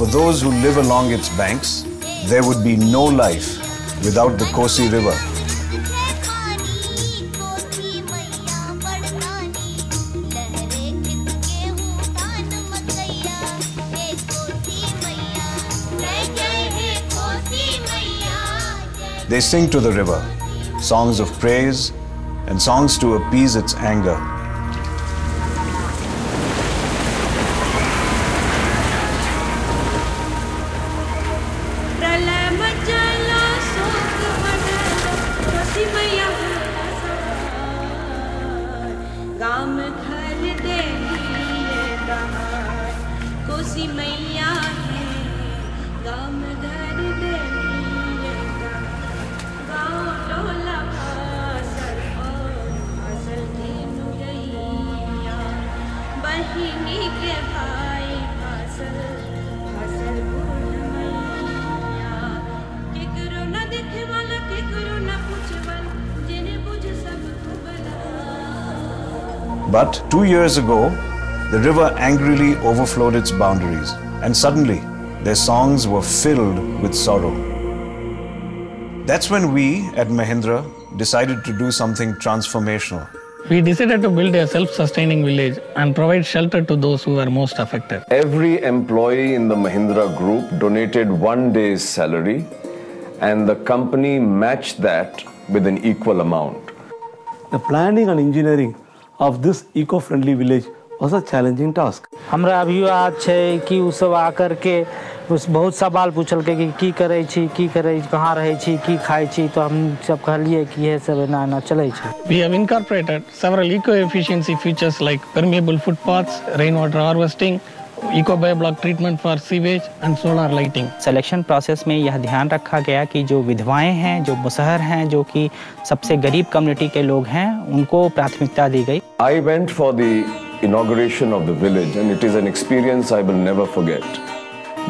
For those who live along its banks, there would be no life without the Kosi River. They sing to the river, songs of praise and songs to appease its anger. But 2 years ago, the river angrily overflowed its boundaries, and suddenly their songs were filled with sorrow. That's when we at Mahindra decided to do something transformational. We decided to build a self-sustaining village and provide shelter to those who were most affected. Every employee in the Mahindra group donated 1 day's salary, and the company matched that with an equal amount. The planning and engineering of this eco-friendly village was a challenging task. हमरा अभी याद छै कि उ सब आकर के उस बहुत सवाल पूछल के कि की करै छी, कहाँ रहै छी, की खाइ छी, तो हम सब कहलिए कि ये सब ना चलै छै. We have incorporated several eco-efficiency features like permeable footpaths, rainwater harvesting, eco-bioblock treatment for sewage and solar lighting. Selection process में यह ध्यान रखा गया कि जो विधवाएं हैं, जो मुसहर हैं, जो कि सबसे गरीब कम्युनिटी के लोग हैं, उनको प्राथमिकता दी गई. I went for the inauguration of the village, and it is an experience I will never forget.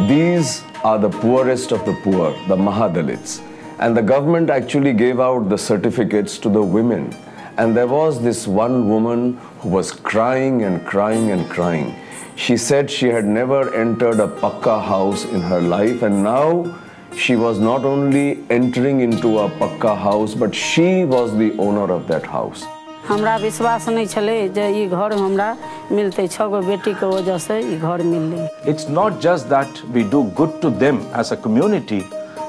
These are the poorest of the poor, the Mahadalits, and the government actually gave out the certificates to the women. And there was this one woman who was crying and crying and crying. She said she had never entered a pakka house in her life, and now she was not only entering into a pakka house, but she was the owner of that house. हमरा विश्वास नहीं चले जे ई घर हमरा मिलते 6 गो बेटी के वजह से ई घर मिलले. It's not just that we do good to them as a community,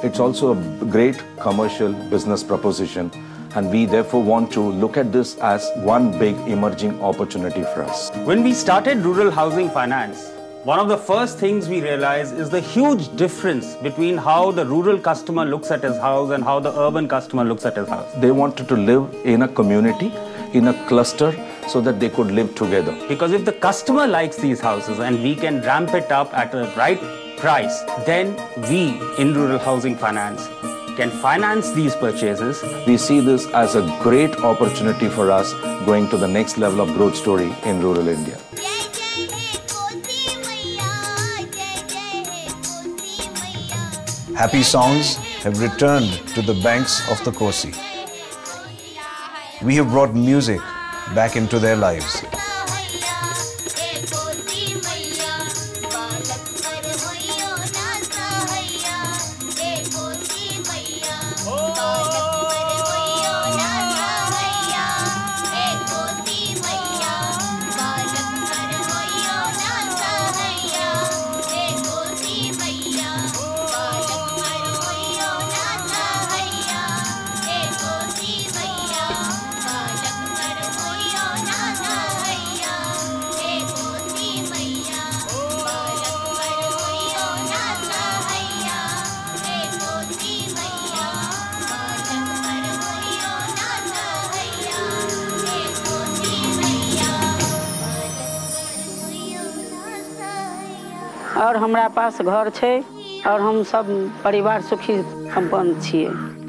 it's also a great commercial business proposition, and we therefore want to look at this as one big emerging opportunity for us. When we started Rural Housing Finance, one of the first things we realized is the huge difference between how the rural customer looks at his house and how the urban customer looks at his house. They wanted to live in a community, in a cluster, so that they could live together. Because if the customer likes these houses and we can ramp it up at a right price, then we in Rural Housing Finance can finance these purchases. We see this as a great opportunity for us going to the next level of growth story in rural India. Happy songs have returned to the banks of the Kosi. We have brought music back into their lives. और हमरा पास घर छै और हम सब परिवार सुखी संपन्न छियै.